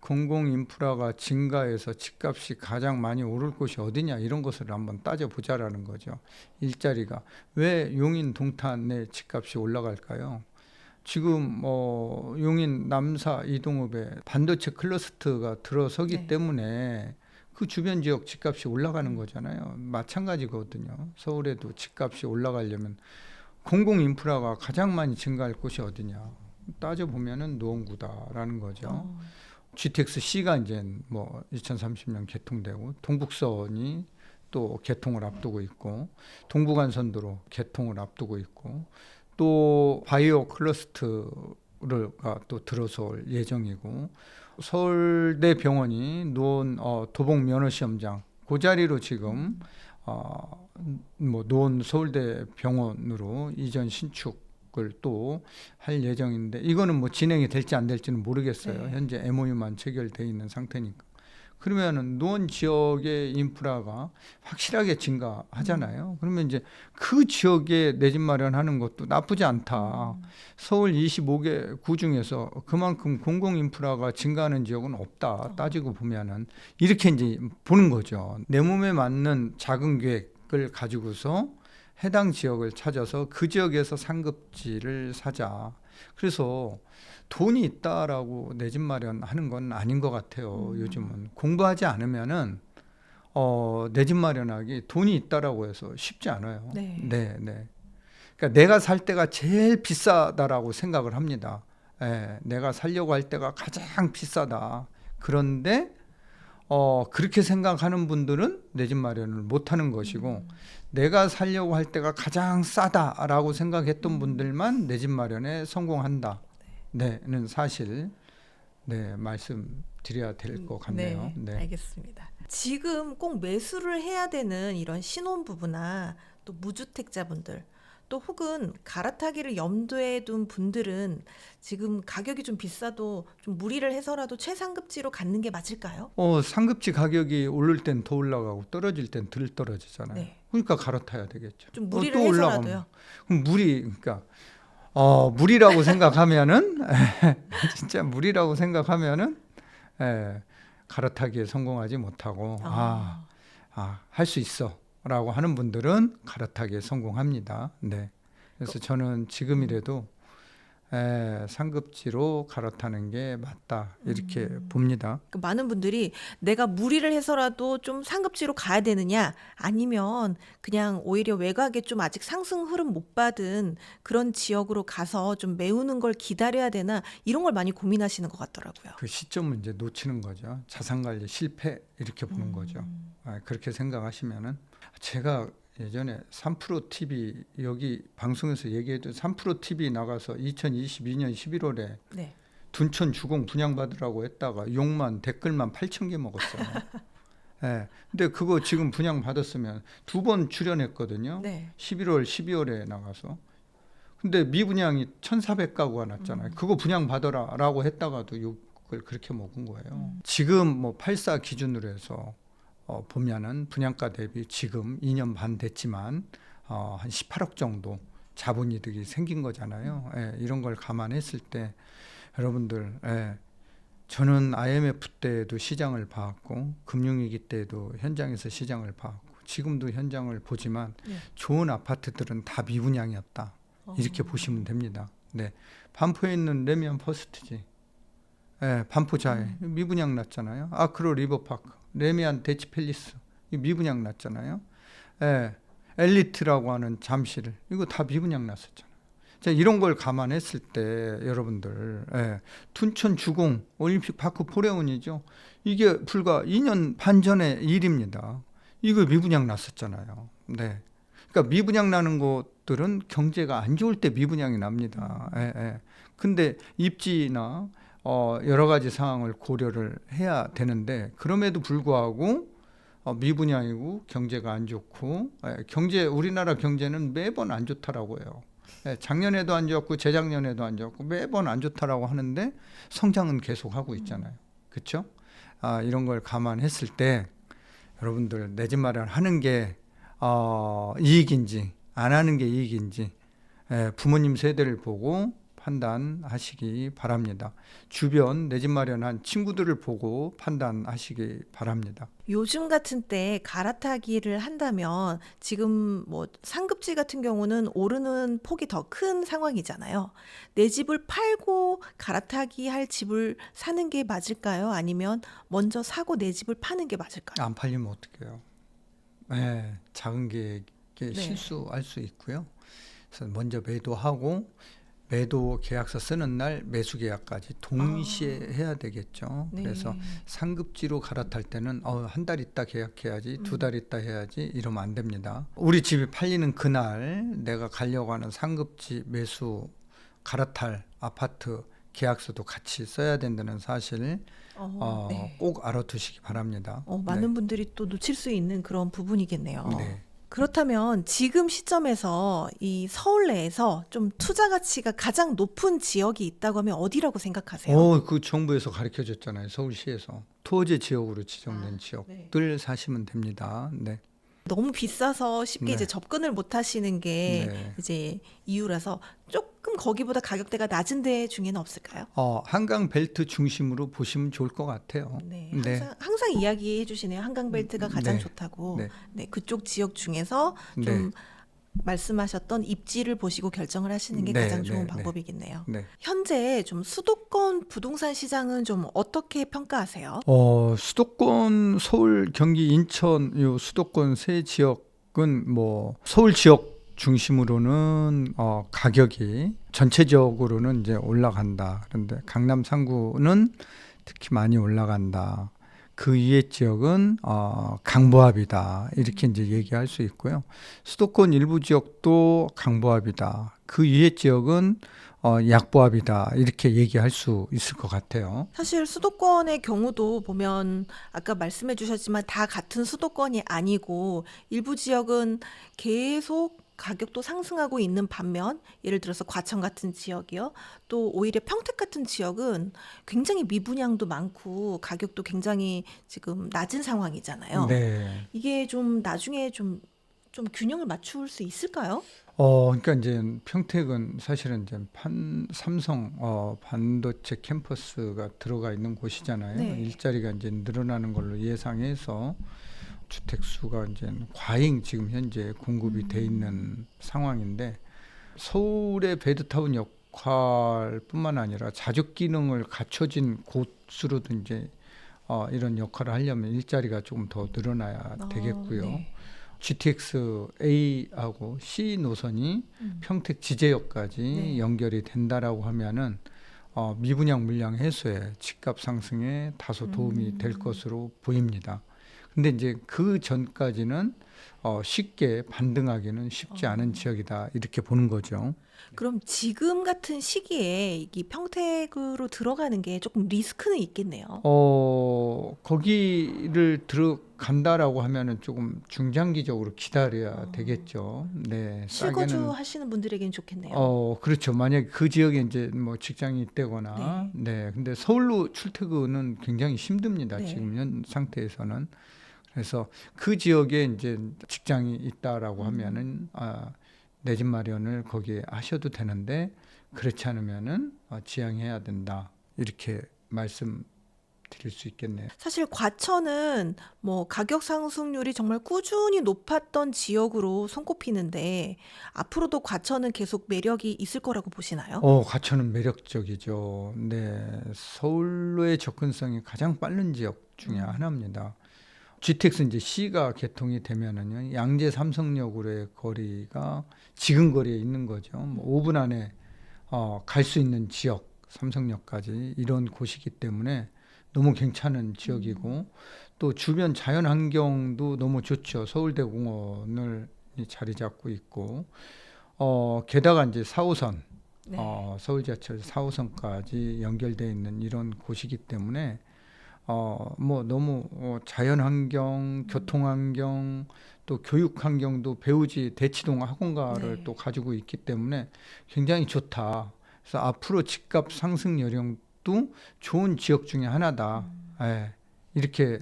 공공 인프라가 증가해서 집값이 가장 많이 오를 곳이 어디냐 이런 것을 한번 따져보자라는 거죠. 일자리가 왜 용인 동탄 내 집값이 올라갈까요? 지금 용인 남사 이동읍에 반도체 클러스터가 들어서기 네. 때문에 그 주변 지역 집값이 올라가는 거잖아요. 마찬가지거든요. 서울에도 집값이 올라가려면 공공 인프라가 가장 많이 증가할 곳이 어디냐 따져보면은 노원구다라는 거죠. GTX C가 이제 뭐 2030년 개통되고 동북선이 또 개통을 앞두고 있고 동부간선도로 개통을 앞두고 있고 또 바이오 클러스터가 또 들어설 예정이고 서울대 병원이 놓은 도봉 면허시험장 그 자리로 지금 뭐 놓은 서울대 병원으로 이전 신축을 또 할 예정인데 이거는 뭐 진행이 될지 안 될지는 모르겠어요. 네. 현재 MOU만 체결돼 있는 상태니까. 그러면은 노원 지역의 인프라가 확실하게 증가하잖아요. 그러면 이제 그 지역에 내 집 마련하는 것도 나쁘지 않다. 서울 25개 구 중에서 그만큼 공공 인프라가 증가하는 지역은 없다. 따지고 보면은 이렇게 이제 보는 거죠. 내 몸에 맞는 작은 계획을 가지고서 해당 지역을 찾아서 그 지역에서 상급지를 사자. 그래서 돈이 있다라고 내 집 마련하는 건 아닌 것 같아요. 요즘은 공부하지 않으면은 내 집 마련하기 돈이 있다라고 해서 쉽지 않아요. 네. 네. 그러니까 내가 살 때가 제일 비싸다라고 생각을 합니다. 내가 살려고 할 때가 가장 비싸다. 그런데 그렇게 생각하는 분들은 내 집 마련을 못 하는 것이고 내가 살려고 할 때가 가장 싸다라고 생각했던 분들만 내 집 마련에 성공한다. 는 사실 말씀드려야 될 것 같네요. 네, 알겠습니다. 지금 꼭 매수를 해야 되는 이런 신혼부부나 또 무주택자분들 또 혹은 갈아타기를 염두에 둔 분들은 지금 가격이 좀 비싸도 좀 무리를 해서라도 최상급지로 갖는 게 맞을까요? 상급지 가격이 오를 땐 더 올라가고 떨어질 땐 덜 떨어지잖아요. 네. 그러니까 갈아타야 되겠죠. 좀 무리를 또 올라가면. 해서라도요. 그럼 그러니까 무리라고 생각하면은 진짜 무리라고 생각하면은 갈아타기에 성공하지 못하고 할 수 있어라고 하는 분들은 갈아타기에 성공합니다. 네. 그래서 저는 지금이라도 상급지로 갈아타는 게 맞다 이렇게 봅니다. 많은 분들이 내가 무리를 해서라도 좀 상급지로 가야 되느냐 아니면 그냥 오히려 외곽에 좀 아직 상승 흐름 못 받은 그런 지역으로 가서 좀 메우는 걸 기다려야 되나 이런 걸 많이 고민하시는 것 같더라고요. 그 시점을 이제 놓치는 거죠. 자산관리 실패 이렇게 보는 거죠. 그렇게 생각하시면은 제가 예전에 3프로 TV 여기 방송에서 얘기해도 3프로 TV 나가서 2022년 11월에 네. 둔촌 주공 분양받으라고 했다가 욕만 댓글만 8,000개 먹었어요. 근데 그거 지금 분양받았으면 2번 출연했거든요. 네. 11월, 12월에 나가서. 근데 미분양이 1,400가구가 났잖아요. 그거 분양받아라라고 했다가도 욕을 그렇게 먹은 거예요. 지금 뭐 84 기준으로 해서 보면은 분양가 대비 지금 2년 반 됐지만 한 18억 정도 자본이득이 생긴 거잖아요. 이런 걸 감안했을 때 여러분들 저는 IMF 때도 시장을 봐왔고 금융위기 때도 현장에서 시장을 봐왔고 지금도 현장을 보지만 좋은 아파트들은 다 미분양이었다. 이렇게 보시면 됩니다. 네, 반포에 있는 레미안 퍼스트지. 반포자에 미분양 났잖아요. 아크로 리버파크, 레미안 대치 팰리스 미분양 났잖아요. 엘리트라고 하는 잠실 이거 다 미분양 났었잖아요. 자, 이런 걸 감안했을 때 여러분들 둔촌 주공 올림픽 파크 포레온이죠. 이게 불과 2년 반 전의 일입니다. 이거 미분양 났었잖아요. 네. 그러니까 미분양 나는 곳들은 경제가 안 좋을 때 미분양이 납니다. 근데 입지나 여러 가지 상황을 고려를 해야 되는데 그럼에도 불구하고 미분양이고 경제가 안 좋고 우리나라 경제는 매번 안 좋다라고요. 작년에도 안 좋았고 재작년에도 안 좋았고 매번 안 좋다라고 하는데 성장은 계속 하고 있잖아요. 그렇죠? 이런 걸 감안했을 때 여러분들 내 집 마련하는 게 이익인지 안 하는 게 이익인지 부모님 세대를 보고 판단하시기 바랍니다. 주변 내 집 마련한 친구들을 보고 판단하시기 바랍니다. 요즘 같은 때 갈아타기를 한다면 지금 뭐 상급지 같은 경우는 오르는 폭이 더 큰 상황이잖아요. 내 집을 팔고 갈아타기 할 집을 사는 게 맞을까요? 아니면 먼저 사고 내 집을 파는 게 맞을까요? 안 팔리면 어떡해요? 작은 계획에 실수할 수 있고요. 그래서 먼저 매도하고 매도 계약서 쓰는 날 매수 계약까지 동시에 해야 되겠죠. 네. 그래서 상급지로 갈아탈 때는 한 달 있다 계약해야지 2달 있다 해야지 이러면 안 됩니다. 우리 집이 팔리는 그날 내가 가려고 하는 상급지 매수 갈아탈 아파트 계약서도 같이 써야 된다는 사실 꼭 알아두시기 바랍니다. 많은 분들이 또 놓칠 수 있는 그런 부분이겠네요. 네. 그렇다면 지금 시점에서 이 서울 내에서 좀 투자 가치가 가장 높은 지역이 있다고 하면 어디라고 생각하세요? 그 정부에서 가르쳐 줬잖아요. 서울시에서 토지 지역으로 지정된 지역들 사시면 됩니다. 네. 너무 비싸서 쉽게 이제 접근을 못 하시는 게 이제 이유라서 조금 거기보다 가격대가 낮은 데 중에는 없을까요? 한강 벨트 중심으로 보시면 좋을 것 같아요. 항상 이야기해 주시네요. 한강 벨트가 가장 좋다고. 그쪽 지역 중에서 좀 말씀하셨던 입지를 보시고 결정을 하시는 게 가장 좋은 방법이겠네요. 현재 좀 수도권 부동산 시장은 좀 어떻게 평가하세요? 수도권 서울, 경기, 인천 요 수도권 세 지역은 뭐 서울 지역 중심으로는 가격이 전체적으로는 이제 올라간다. 그런데 강남 3구는 특히 많이 올라간다. 그 위의 지역은 강보합이다. 이렇게 이제 얘기할 수 있고요. 수도권 일부 지역도 강보합이다. 그 위의 지역은 약보합이다. 이렇게 얘기할 수 있을 것 같아요. 사실 수도권의 경우도 보면 아까 말씀해 주셨지만 다 같은 수도권이 아니고 일부 지역은 계속 가격도 상승하고 있는 반면 예를 들어서 과천 같은 지역이요. 또 오히려 평택 같은 지역은 굉장히 미분양도 많고 가격도 굉장히 지금 낮은 상황이잖아요. 네. 이게 좀 나중에 좀 균형을 맞출 수 있을까요? 그러니까 이제 평택은 사실은 이제 삼성 반도체 캠퍼스가 들어가 있는 곳이잖아요. 네. 일자리가 이제 늘어나는 걸로 예상해서 주택 수가 이제 과잉 지금 현재 공급이 돼 있는 상황인데 서울의 베드타운 역할뿐만 아니라 자족 기능을 갖춰진 곳으로도 이제 이런 역할을 하려면 일자리가 조금 더 늘어나야 되겠고요. 네. GTX A하고 C 노선이 평택 지제역까지 네. 연결이 된다라고 하면은 미분양 물량 해소에 집값 상승에 다소 도움이 될 것으로 보입니다. 근데 이제 그 전까지는 쉽게 반등하기는 쉽지 않은 지역이다 이렇게 보는 거죠. 그럼 지금 같은 시기에 이 평택으로 들어가는 게 조금 리스크는 있겠네요. 거기를 들어간다라고 하면은 조금 중장기적으로 기다려야 되겠죠. 네, 실거주 싸게는 하시는 분들에게는 좋겠네요. 그렇죠. 만약에 그 지역에 이제 뭐 직장이 있다거나, 네. 근데 서울로 출퇴근은 굉장히 힘듭니다. 네. 지금 현 상태에서는. 그래서 그 지역에 이제 직장이 있다라고 하면은 내 집 마련을 거기에 하셔도 되는데 그렇지 않으면은 지양해야 된다. 이렇게 말씀드릴 수 있겠네요. 사실 과천은 뭐 가격 상승률이 정말 꾸준히 높았던 지역으로 손꼽히는데 앞으로도 과천은 계속 매력이 있을 거라고 보시나요? 과천은 매력적이죠. 네, 서울로의 접근성이 가장 빠른 지역 중에 하나입니다. GTX 이제 C가 개통이 되면은요, 양재 삼성역으로의 거리가 지금 거리에 있는 거죠. 뭐 5분 안에 갈 수 있는 지역, 삼성역까지 이런 곳이기 때문에 너무 괜찮은 지역이고 또 주변 자연 환경도 너무 좋죠. 서울대공원을 자리 잡고 있고 게다가 이제 4호선 네. 서울 지하철 4호선까지 연결되어 있는 이런 곳이기 때문에 뭐 너무 자연 환경, 교통 환경, 또 교육 환경도 배우지 대치동 학원가를 네. 또 가지고 있기 때문에 굉장히 좋다. 그래서 앞으로 집값 상승 여력도 좋은 지역 중에 하나다. 예, 이렇게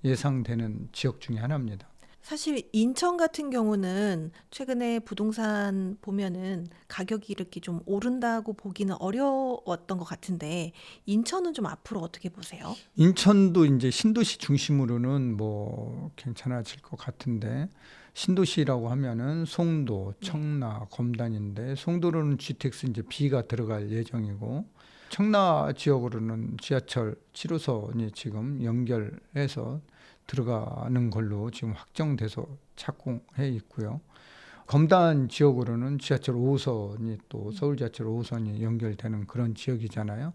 예상되는 지역 중에 하나입니다. 사실 인천 같은 경우는 최근에 부동산 보면은 가격이 이렇게 좀 오른다고 보기는 어려웠던 것 같은데 인천은 좀 앞으로 어떻게 보세요? 인천도 이제 신도시 중심으로는 뭐 괜찮아질 것 같은데 신도시라고 하면은 송도, 청라, 검단인데 송도로는 GTX 이제 B가 들어갈 예정이고 청라 지역으로는 지하철 7호선이 지금 연결해서 들어가는 걸로 지금 확정돼서 착공해 있고요. 검단 지역으로는 지하철 5호선이 또 서울 지하철 5호선이 연결되는 그런 지역이잖아요.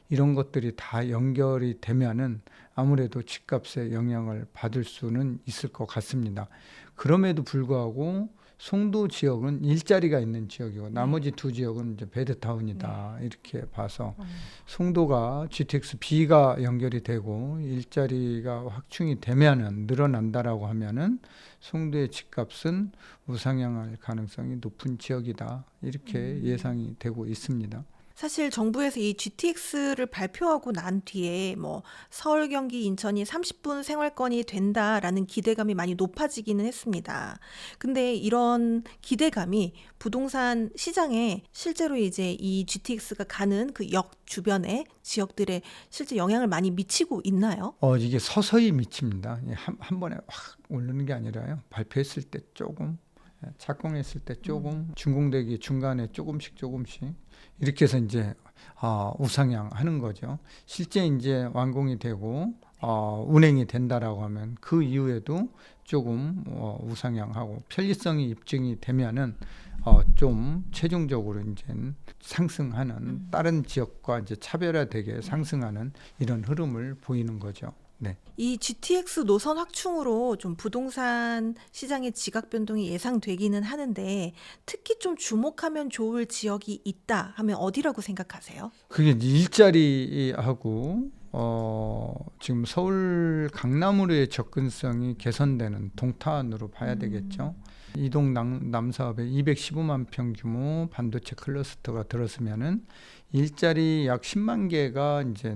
이런 것들이 다 연결이 되면은 아무래도 집값에 영향을 받을 수는 있을 것 같습니다. 그럼에도 불구하고 송도 지역은 일자리가 있는 지역이고 나머지 두 지역은 이제 베드타운이다 이렇게 봐서 송도가 GTX B가 연결이 되고 일자리가 확충이 되면은 늘어난다라고 하면은 송도의 집값은 우상향할 가능성이 높은 지역이다 이렇게 예상이 되고 있습니다. 사실 정부에서 이 GTX를 발표하고 난 뒤에 뭐 서울, 경기, 인천이 30분 생활권이 된다라는 기대감이 많이 높아지기는 했습니다. 근데 이런 기대감이 부동산 시장에 실제로 이제 이 GTX가 가는 그 역 주변의 지역들에 실제 영향을 많이 미치고 있나요? 이게 서서히 미칩니다. 한 번에 확 오르는 게 아니라요. 발표했을 때 조금, 착공했을 때 조금, 준공되기 중간에 조금씩 이렇게 해서 이제 우상향하는 거죠. 실제 이제 완공이 되고 운행이 된다라고 하면 그 이후에도 조금 우상향하고 편리성이 입증이 되면은 좀 최종적으로 이제 상승하는 다른 지역과 이제 차별화되게 상승하는 이런 흐름을 보이는 거죠. 네. 이 GTX 노선 확충으로 좀 부동산 시장의 지각 변동이 예상되기는 하는데 특히 좀 주목하면 좋을 지역이 있다 하면 어디라고 생각하세요? 그게 이제 일자리하고 지금 서울 강남으로의 접근성이 개선되는 동탄으로 봐야 되겠죠. 이동 남사업에 215만 평 규모 반도체 클러스터가 들었으면은 일자리 약 10만 개가 이제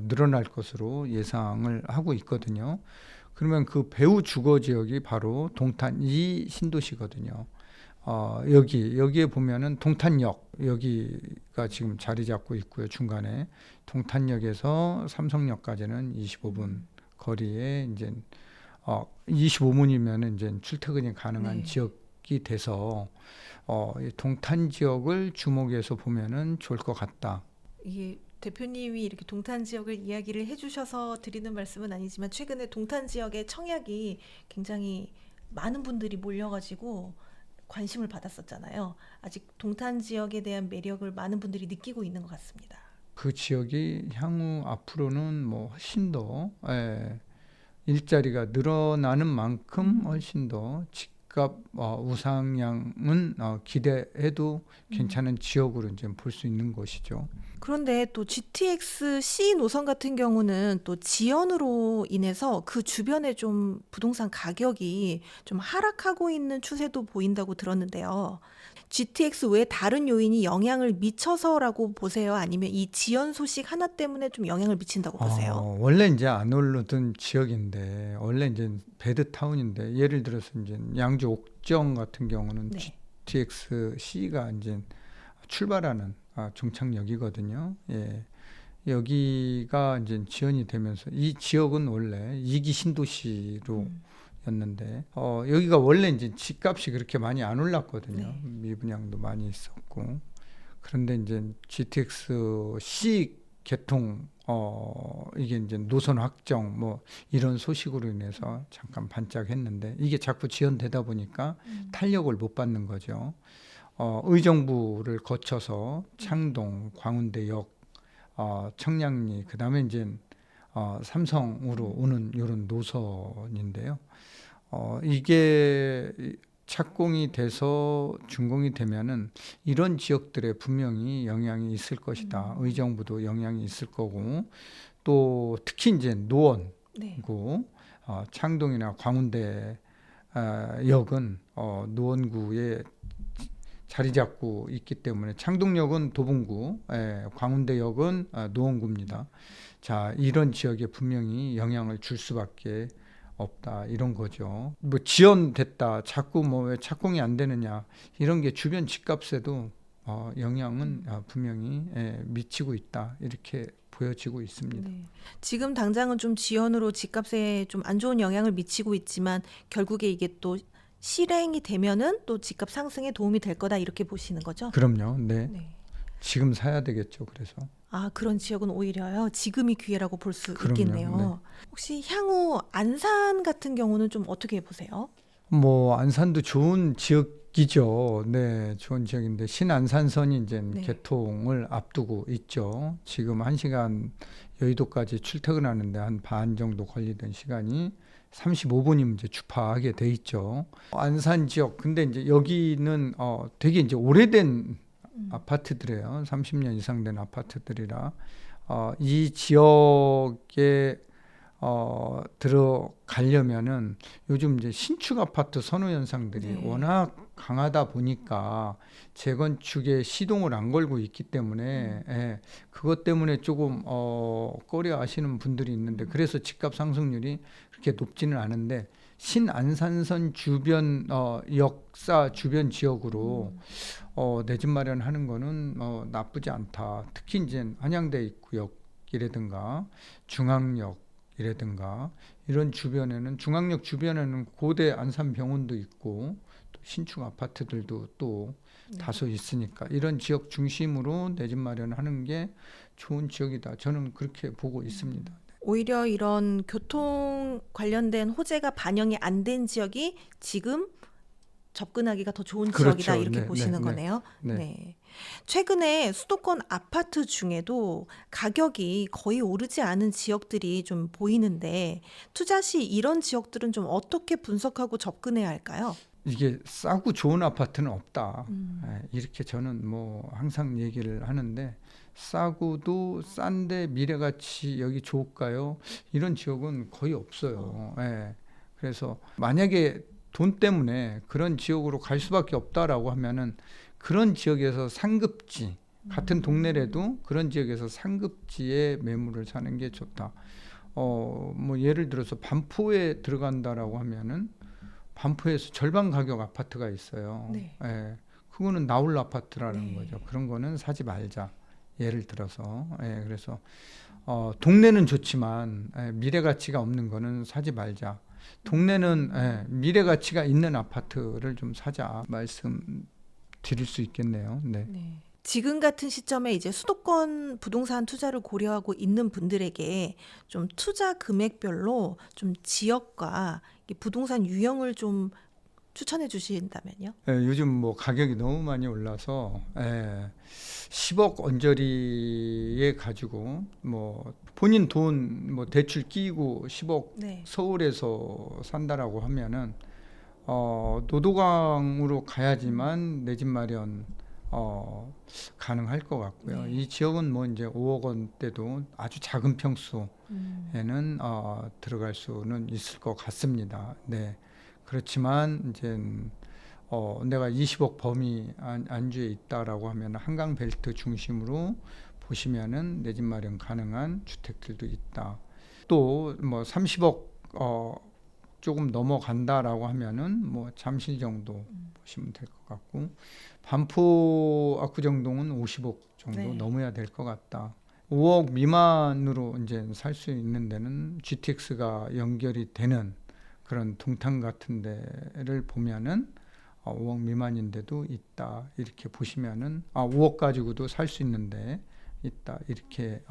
늘어날 것으로 예상을 하고 있거든요. 그러면 그 배후 주거 지역이 바로 동탄 이 신도시거든요. 여기에 보면은 동탄역 여기가 지금 자리 잡고 있고요. 중간에 동탄역에서 삼성역까지는 25분 거리에 이제 25분이면 이제 출퇴근이 가능한 네. 지역이 돼서 이 동탄 지역을 주목해서 보면은 좋을 것 같다. 이게 대표님이 이렇게 동탄 지역을 이야기를 해주셔서 드리는 말씀은 아니지만 최근에 동탄 지역의 청약이 굉장히 많은 분들이 몰려가지고 관심을 받았었잖아요. 아직 동탄 지역에 대한 매력을 많은 분들이 느끼고 있는 것 같습니다. 그 지역이 향후 앞으로는 뭐 훨씬 더 일자리가 늘어나는 만큼 훨씬 더 집값 우상향은 기대해도 괜찮은 지역으로 이제 볼 수 있는 것이죠. 그런데 또 GTX C 노선 같은 경우는 또 지연으로 인해서 그 주변에 좀 부동산 가격이 좀 하락하고 있는 추세도 보인다고 들었는데요. GTX 외에 다른 요인이 영향을 미쳐서라고 보세요? 아니면 이 지연 소식 하나 때문에 좀 영향을 미친다고 보세요? 원래 이제 안 오르던 지역인데 원래 이제 베드타운인데 예를 들어서 이제 양주 옥정 같은 경우는 네. GTX C가 이제 출발하는 종착역이거든요. 예. 여기가 이제 지연이 되면서 이 지역은 원래 2기 신도시로 였는데 여기가 원래 이제 집값이 그렇게 많이 안 올랐거든요. 네. 미분양도 많이 있었고 그런데 이제 GTX C 개통 이게 이제 노선 확정 뭐 이런 소식으로 인해서 잠깐 반짝했는데 이게 자꾸 지연되다 보니까 탄력을 못 받는 거죠. 의정부를 거쳐서 창동, 광운대역, 청량리 그다음에 이제 삼성으로 오는 이런 노선인데요. 이게 착공이 돼서 준공이 되면은 이런 지역들에 분명히 영향이 있을 것이다. 의정부도 영향이 있을 거고 또 특히 이제 노원구 네. 창동이나 광운대 역은 노원구에 자리 잡고 있기 때문에 창동역은 도봉구, 광운대역은 노원구입니다. 자, 이런 지역에 분명히 영향을 줄 수밖에 없다 이런 거죠. 뭐 지연됐다, 자꾸 뭐 왜 착공이 안 되느냐 이런 게 주변 집값에도 영향은 분명히 미치고 있다 이렇게 보여지고 있습니다. 네. 지금 당장은 좀 지연으로 집값에 좀 안 좋은 영향을 미치고 있지만 결국에 이게 또 실행이 되면은 또 집값 상승에 도움이 될 거다 이렇게 보시는 거죠? 그럼요. 네. 네. 지금 사야 되겠죠. 그래서. 그런 지역은 오히려요. 지금이 기회라고 볼 수 그럼요. 있겠네요. 네. 혹시 향후 안산 같은 경우는 좀 어떻게 보세요? 뭐 안산도 좋은 지역이죠. 네, 좋은 지역인데 신안산선이 이제 네. 개통을 앞두고 있죠. 지금 1시간 여의도까지 출퇴근하는데 한 반 정도 걸리던 시간이 35분이면 이제 주파하게 돼 있죠. 안산 지역 근데 이제 여기는 되게 이제 오래된 아파트들이에요. 30년 이상 된 아파트들이라 이 지역에 들어가려면은 요즘 이제 신축 아파트 선호 현상들이 네. 워낙 강하다 보니까 재건축에 시동을 안 걸고 있기 때문에 그것 때문에 조금 꺼려 하시는 분들이 있는데 그래서 집값 상승률이 그렇게 높지는 않은데 신안산선 주변 역사 주변 지역으로 내 집 마련하는 거는 나쁘지 않다. 특히 이제 한양대 입구역이라든가 중앙역이라든가 이런 주변에는 중앙역 주변에는 고대 안산병원도 있고 또 신축 아파트들도 또 다소 있으니까 이런 지역 중심으로 내 집 마련하는 게 좋은 지역이다. 저는 그렇게 보고 있습니다. 오히려 이런 교통 관련된 호재가 반영이 안 된 지역이 지금 접근하기가 더 좋은 그렇죠. 지역이다 이렇게 네, 보시는 네, 거네요. 네. 네. 최근에 수도권 아파트 중에도 가격이 거의 오르지 않은 지역들이 좀 보이는데 투자 시 이런 지역들은 좀 어떻게 분석하고 접근해야 할까요? 이게 싸고 좋은 아파트는 없다. 이렇게 저는 뭐 항상 얘기를 하는데 싸고도 싼데 미래가치 여기 좋을까요? 이런 지역은 거의 없어요. 그래서 만약에 돈 때문에 그런 지역으로 갈 수밖에 없다라고 하면은 그런 지역에서 상급지 같은 동네라도 그런 지역에서 상급지에 매물을 사는 게 좋다. 뭐 예를 들어서 반포에 들어간다라고 하면은 반포에서 절반 가격 아파트가 있어요. 네. 예, 그거는 나홀 아파트라는 네. 거죠. 그런 거는 사지 말자. 예를 들어서. 예, 그래서 동네는 좋지만 미래 가치가 없는 거는 사지 말자. 동네는 미래 가치가 있는 아파트를 좀 사자 말씀 드릴 수 있겠네요. 네. 네. 지금 같은 시점에 이제 수도권 부동산 투자를 고려하고 있는 분들에게 좀 투자 금액별로 좀 지역과 이 부동산 유형을 좀 추천해 주신다면요? 요즘 뭐 가격이 너무 많이 올라서 10억 언저리에 가지고 뭐 본인 돈 뭐 대출 끼고 10억 네. 서울에서 산다라고 하면은 노도강으로 가야지만 내 집 마련 가능할 것 같고요. 네. 이 지역은 뭐 이제 5억 원대도 아주 작은 평수에는 음. 들어갈 수는 있을 것 같습니다. 네. 그렇지만 이제 내가 20억 범위 안주에 있다라고 하면 한강 벨트 중심으로 보시면은 내 집 마련 가능한 주택들도 있다. 또 뭐 30억 조금 넘어간다라고 하면은 뭐 잠실 정도 보시면 될 것 같고 반포 압구정동은 50억 정도 네. 넘어야 될 것 같다. 5억 미만으로 이제 살 수 있는 데는 GTX가 연결이 되는 그런 동탄 같은 데를 보면은 5억 미만인데도 있다. 이렇게 보시면은 5억 가지고도 살 수 있는데 있다. 이렇게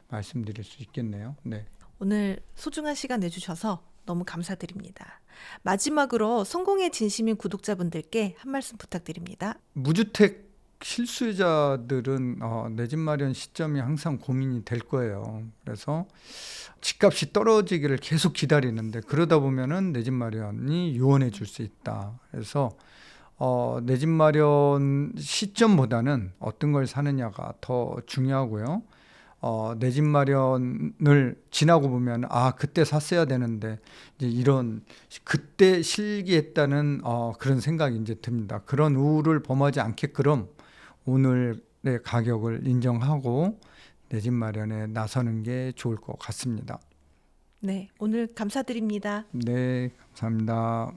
말씀드릴 수 있겠네요. 네. 오늘 소중한 시간 내주셔서 너무 감사드립니다. 마지막으로 성공의 진심인 구독자분들께 한 말씀 부탁드립니다. 무주택 실수요자들은 내 집 마련 시점이 항상 고민이 될 거예요. 그래서 집값이 떨어지기를 계속 기다리는데 그러다 보면은 내 집 마련이 요원해 줄 수 있다. 그래서 내 집 마련 시점보다는 어떤 걸 사느냐가 더 중요하고요. 내 집 마련을 지나고 보면 그때 샀어야 되는데 이제 이런 그때 실기했다는 그런 생각이 이제 듭니다. 그런 우울을 범하지 않게끔 오늘의 가격을 인정하고 내 집 마련에 나서는 게 좋을 것 같습니다. 네, 오늘 감사드립니다. 네, 감사합니다.